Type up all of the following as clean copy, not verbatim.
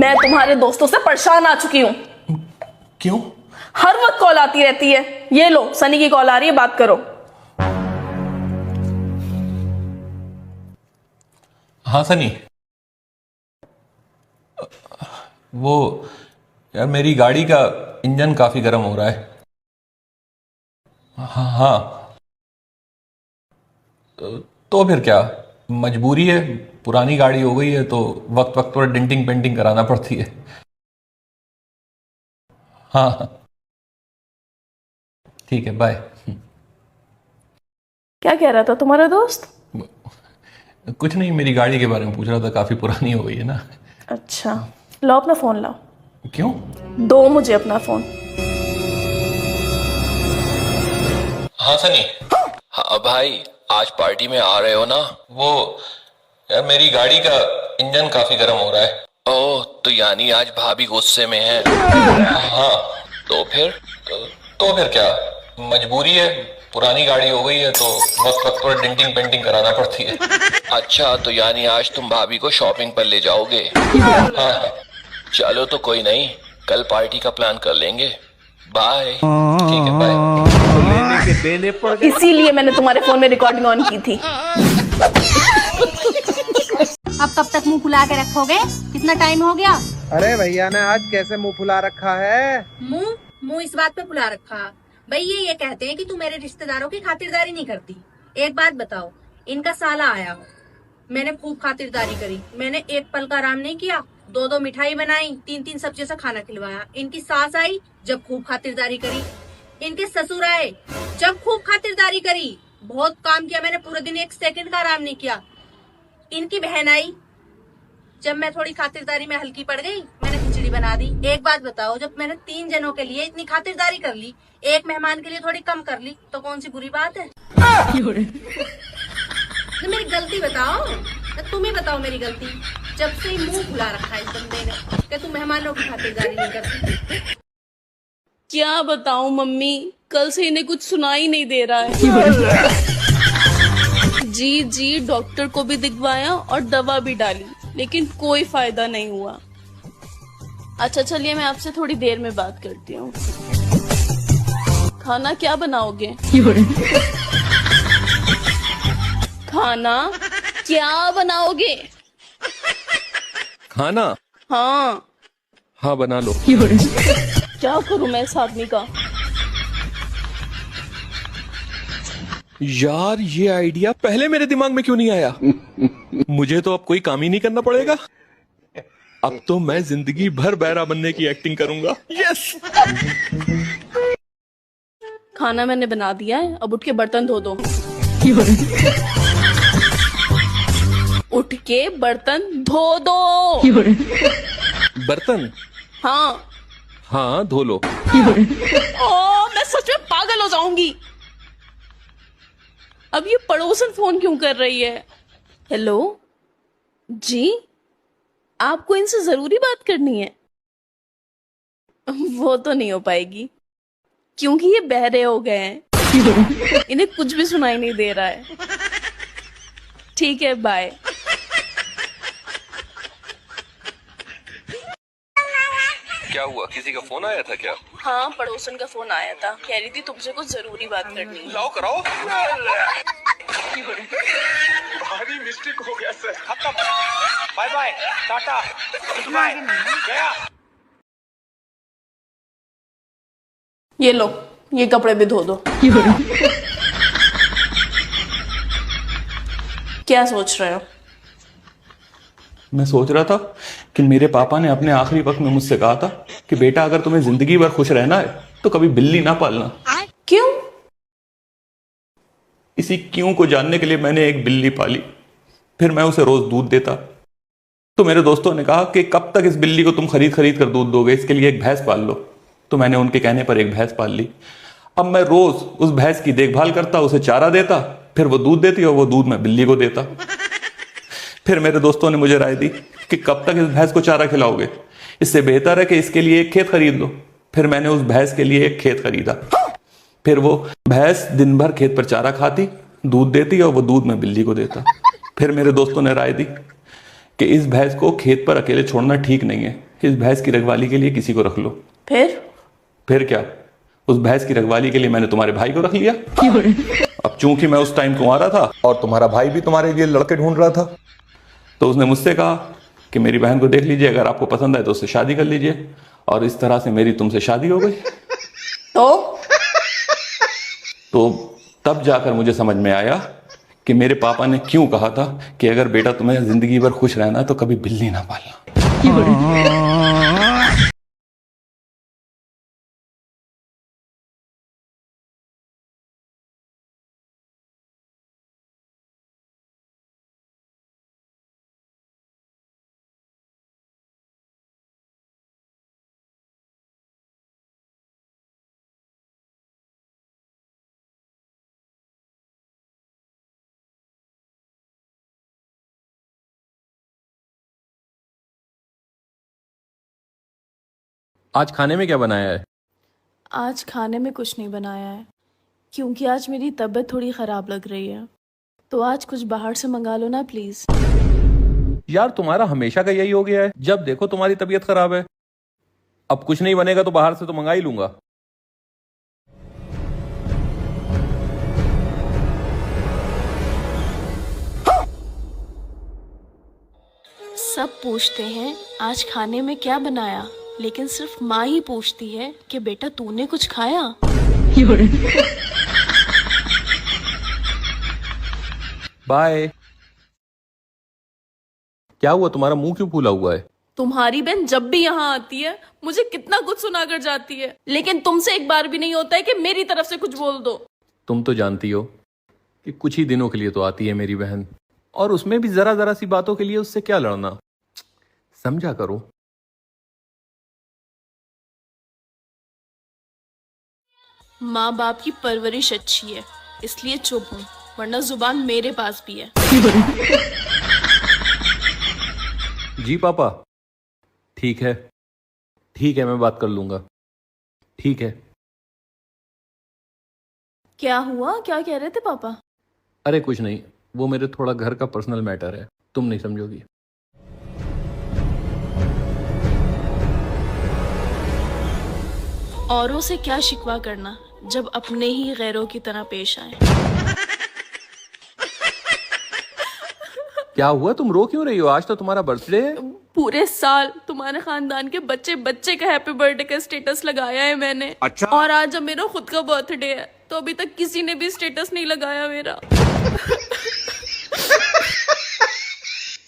मैं तुम्हारे दोस्तों से परेशान आ चुकी हूँ। क्यों? हर वक्त कॉल आती रहती है। ये लो, सनी की कॉल आ रही है, बात करो। हाँ सनी, वो यार मेरी गाड़ी का इंजन काफी गर्म हो रहा है। हाँ हाँ, तो फिर क्या, मजबूरी है, पुरानी गाड़ी हो गई है तो वक्त वक्त पर डेंटिंग पेंटिंग कराना पड़ती है। हाँ हाँ, ठीक है, बाय। क्या कह रहा था तुम्हारा दोस्त? कुछ नहीं, मेरी गाड़ी के बारे में पूछ रहा था, काफी पुरानी हो गई है ना। अच्छा, लो अपना फोन लाओ। क्यों? दो मुझे अपना फोन। हाँ सनी। हाँ भाई, आज पार्टी में आ रहे हो ना? वो यार मेरी गाड़ी का इंजन काफी गर्म हो रहा है। ओह, तो यानी आज भाभी गुस्से में है। हाँ, तो फिर क्या, मजबूरी है, पुरानी गाड़ी हो गई है तो वक्त वक्त पर डेंटिंग पेंटिंग कराना पड़ती है। अच्छा, तो यानी आज तुम भाभी को शॉपिंग पर ले जाओगे? हाँ, चलो तो कोई नहीं, कल पार्टी का प्लान कर लेंगे। बाय। ठीक है, बाय। इसीलिए मैंने तुम्हारे फोन में रिकॉर्डिंग ऑन की थी। अब कब तक मुंह फुला के रखोगे? कितना टाइम हो गया? अरे भैया ने आज कैसे मुंह फुला रखा है? मुंह इस बात पे फुला रखा भाई, ये कहते हैं कि तू मेरे रिश्तेदारों की खातिरदारी नहीं करती। एक बात बताओ, इनका साला आया हो, मैंने खूब खातिरदारी करी, मैंने एक पल का आराम नहीं किया, दो दो मिठाई बनाई, तीन तीन सब्जियों से खाना खिलवाया। इनकी सास आई, जब खूब खातिरदारी करी। इनके ससुर आए, जब खूब खातिरदारी करी, बहुत काम किया मैंने, पूरे दिन एक सेकंड का आराम नहीं किया। इनकी बहन आई, जब मैं थोड़ी खातिरदारी में हल्की पड़ गई, मैंने खिचड़ी बना दी। एक बात बताओ, जब मैंने 3 जनों के लिए इतनी खातिरदारी कर ली, एक मेहमान के लिए थोड़ी कम कर ली, तो कौन सी बुरी बात है? तो मेरी गलती बताओ, तुम ही बताओ मेरी गलती। जब से ही मुंह फुला रखा है इस बंदे ने कि तुम मेहमानों की खातिरदारी नहीं करती। क्या बताऊं मम्मी, कल से इन्हें कुछ सुनाई नहीं दे रहा है। जी, डॉक्टर को भी दिखवाया और दवा भी डाली, लेकिन कोई फायदा नहीं हुआ। अच्छा चलिए, मैं आपसे थोड़ी देर में बात करती हूँ। खाना क्या बनाओगे? खाना क्या बनाओगे? खाना? हाँ। हाँ, बना लो। क्या करूं मैं इस आदमी का? यार, ये आइडिया पहले मेरे दिमाग में क्यों नहीं आया? मुझे तो अब कोई काम ही नहीं करना पड़ेगा। अब तो मैं जिंदगी भर बहरा बनने की एक्टिंग करूंगा। यस। खाना मैंने बना दिया है, अब उठ के बर्तन धो दो। उठ के बर्तन धो दो। बर्तन? हाँ। हाँ, धो लो। ओ, मैं सच में पागल हो जाऊंगी। अब ये पड़ोसन फोन क्यों कर रही है? हेलो जी, आपको इनसे जरूरी बात करनी है? वो तो नहीं हो पाएगी, क्योंकि ये बहरे हो गए हैं। इन्हें कुछ भी सुनाई नहीं दे रहा है। ठीक है, बाय। क्या हुआ, किसी का फोन आया था क्या? हाँ, पड़ोसन का फोन आया था, कह रही थी तुमसे कुछ जरूरी बात करनी है। लाओ कराओ। भारी मिस्टेक हो गया सर। खत्म। बाय बाय, टाटा, बाय, गया। ये लो, ये कपड़े भी धो दो। क्या सोच रहे हो? मैं सोच रहा था कि मेरे पापा ने अपने आखिरी वक्त में मुझसे कहा था कि बेटा, अगर तुम्हें जिंदगी भर खुश रहना है तो कभी बिल्ली ना पालना। क्यों? इसी क्यों को जानने के लिए मैंने एक बिल्ली पाली। फिर मैं उसे रोज दूध देता, तो मेरे दोस्तों ने कहा कि कब तक इस बिल्ली को तुम खरीद खरीद कर दूध दोगे, इसके लिए एक भैंस पाल लो। तो मैंने उनके कहने पर एक भैंस पाल ली। अब मैं रोज उस भैंस की देखभाल करता, उसे चारा देता, फिर वो दूध देती और वो दूध मैं बिल्ली को देता। फिर मेरे दोस्तों ने मुझे राय दी कि कब तक इस भैंस को चारा खिलाओगे, इससे बेहतर है कि इसके लिए एक खेत खरीद लो। फिर मैंने उस भैंस के लिए एक खेत खरीदा। फिर वो भैंस दिन भर खेत पर चारा खाती, दूध देती और वो दूध मैं बिल्ली को देता। फिर मेरे दोस्तों ने राय दी कि इस भैंस को खेत पर अकेले छोड़ना ठीक नहीं है, कि इस भैंस की रखवाली के लिए किसी को रख लो। फिर क्या, उस भैंस की रखवाली के लिए मैंने तुम्हारे भाई को रख लिया। अब चूंकि मैं उस टाइम कुंवारा था और तुम्हारा भाई भी तुम्हारे लिए लड़के ढूंढ रहा था, तो उसने मुझसे कहा कि मेरी बहन को देख लीजिए, अगर आपको पसंद आए तो उससे शादी कर लीजिए। और इस तरह से मेरी तुमसे शादी हो गई। तो तब जाकर मुझे समझ में आया कि मेरे पापा ने क्यों कहा था कि अगर बेटा तुम्हें जिंदगी भर खुश रहना है तो कभी बिल्ली ना पालना। आज खाने में क्या बनाया है? आज खाने में कुछ नहीं बनाया है, क्योंकि आज मेरी तबीयत थोड़ी ख़राब लग रही है। तो आज कुछ बाहर से मंगा लो ना प्लीज़। यार तुम्हारा हमेशा का यही हो गया है, जब देखो तुम्हारी तबीयत खराब है। अब कुछ नहीं बनेगा तो बाहर से तो मंगा ही लूंगा। सब पूछते हैं आज खाने में क्या बनाया, लेकिन सिर्फ माँ ही पूछती है कि बेटा तूने कुछ खाया। बाय। क्या हुआ, तुम्हारा मुंह क्यों फूला हुआ है? तुम्हारी बहन जब भी यहाँ आती है मुझे कितना कुछ सुना कर जाती है, लेकिन तुमसे एक बार भी नहीं होता है कि मेरी तरफ से कुछ बोल दो। तुम तो जानती हो कि कुछ ही दिनों के लिए तो आती है मेरी बहन, और उसमें भी जरा जरा सी बातों के लिए उससे क्या लड़ना, समझा करो। माँ बाप की परवरिश अच्छी है इसलिए चुप हूँ, वरना जुबान मेरे पास भी है। जी पापा, ठीक है ठीक है, मैं बात कर लूंगा। ठीक है। क्या हुआ, क्या कह रहे थे पापा? अरे कुछ नहीं, वो मेरे थोड़ा घर का पर्सनल मैटर है, तुम नहीं समझोगी। औरों से क्या शिकवा करना जब अपने ही गैरों की तरह पेश आए। क्या हुआ, तुम रो क्यों रही हो? आज तो तुम्हारा बर्थडे है। पूरे साल तुम्हारे खानदान के बच्चे बच्चे का हैप्पी बर्थडे का स्टेटस लगाया है मैंने। अच्छा। और आज जब मेरा खुद का बर्थडे है तो अभी तक किसी ने भी स्टेटस नहीं लगाया मेरा।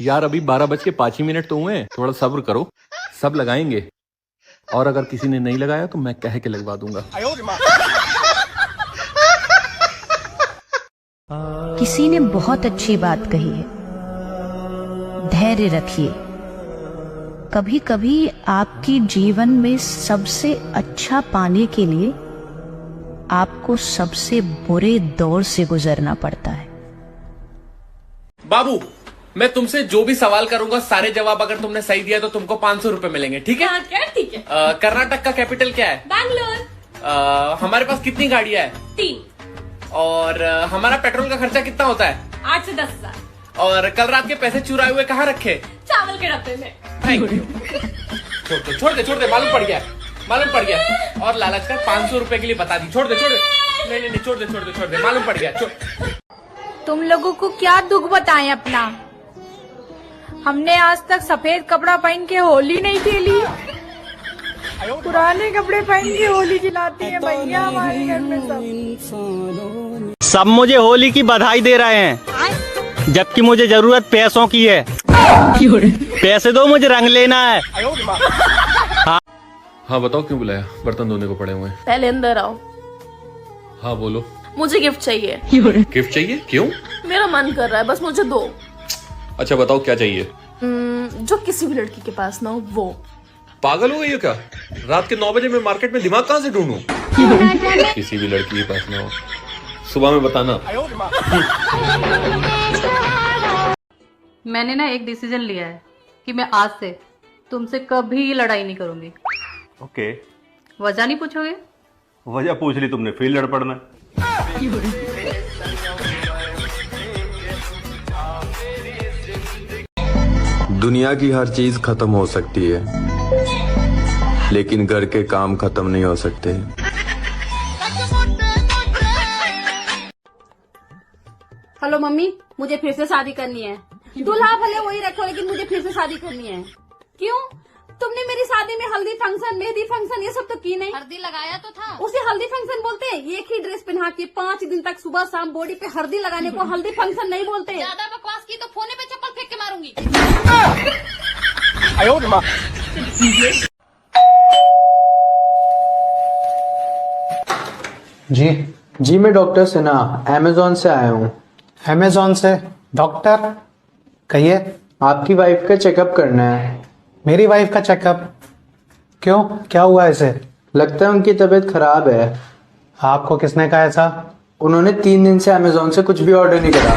यार अभी 12:05 तो हुए, थोड़ा सब्र करो, सब लगाएंगे। और अगर किसी ने नहीं लगाया तो मैं कह के लगवा दूंगा। किसी ने बहुत अच्छी बात कही है, धैर्य रखिए। कभी कभी आपकी जीवन में सबसे अच्छा पाने के लिए आपको सबसे बुरे दौर से गुजरना पड़ता है। बाबू, मैं तुमसे जो भी सवाल करूंगा सारे जवाब अगर तुमने सही दिया तो तुमको 500 रुपए मिलेंगे, ठीक है? क्या ठीक है? कर्नाटक का कैपिटल क्या है? बैंगलोर। हमारे पास कितनी गाड़ियां है? 3। और हमारा पेट्रोल का खर्चा कितना होता है? 8 से 10 हजार। और कल रात के पैसे चुराए हुए कहाँ रखे? चावल के डब्बे में। Thank you. छोड़ दे, मालूम पड़ गया। और लालच कर 500 रुपए के लिए बता दी। छोड़ दे। नहीं, छोड़ दे, मालूम पड़ गया। तुम लोगों को क्या दुख बताएं अपना। हमने आज तक सफेद कपड़ा पहन के होली नहीं खेली, पुराने कपड़े पहन के होली खिलाती है भैया हमारे घर में सब मुझे होली की बधाई दे रहे हैं, जबकि मुझे जरूरत पैसों की है। पैसे दो, मुझे रंग लेना है। हाँ बताओ, क्यों बुलाया? बर्तन धोने को पड़े हुए हैं। पहले अंदर आओ। हाँ बोलो। मुझे गिफ्ट चाहिए। गिफ्ट चाहिए? क्यों? मेरा मन कर रहा है, बस मुझे दो। अच्छा बताओ क्या चाहिए? जो किसी भी लड़की के पास ना हो वो। पागल हो गई हो क्या? रात के 9 बजे मैं मार्केट में दिमाग कहाँ से ढूंढूं? किसी भी लड़की के पास ना हो, सुबह में बताना। मैंने ना एक डिसीजन लिया है कि मैं आज से तुमसे कभी लड़ाई नहीं करूंगी। ओके। वजह नहीं पूछोगे? वजह पूछ ली तुमने, फिर लड़ पड़ना। दुनिया की हर चीज खत्म हो सकती है, लेकिन घर के काम खत्म नहीं हो सकते। हेलो मम्मी, मुझे फिर से शादी करनी है। दूल्हा भले वही रखो, लेकिन मुझे फिर से शादी करनी है। क्यों? तुमने मेरी शादी में हल्दी फंक्शन, मेहंदी फंक्शन ये सब तो की नहीं। हल्दी लगाया तो था। उसे हल्दी फंक्शन बोलते हैं? एक ही ड्रेस पहना के 5 दिन तक सुबह शाम बॉडी पे हल्दी लगाने को हल्दी फंक्शन नहीं बोलते। ज्यादा बकवास की तो फोने पे चप्पल फेंक के मारूंगी। जी मैं डॉक्टर सिन्हा अमेजोन से आया हूँ। अमेजोन से? डॉक्टर कहिए। आपकी वाइफ का चेकअप करना है। मेरी वाइफ का चेकअप? क्यों, क्या हुआ इसे? लगता है उनकी तबीयत खराब है। आपको किसने कहा ऐसा? उन्होंने 3 दिन से अमेजोन से कुछ भी ऑर्डर नहीं करा।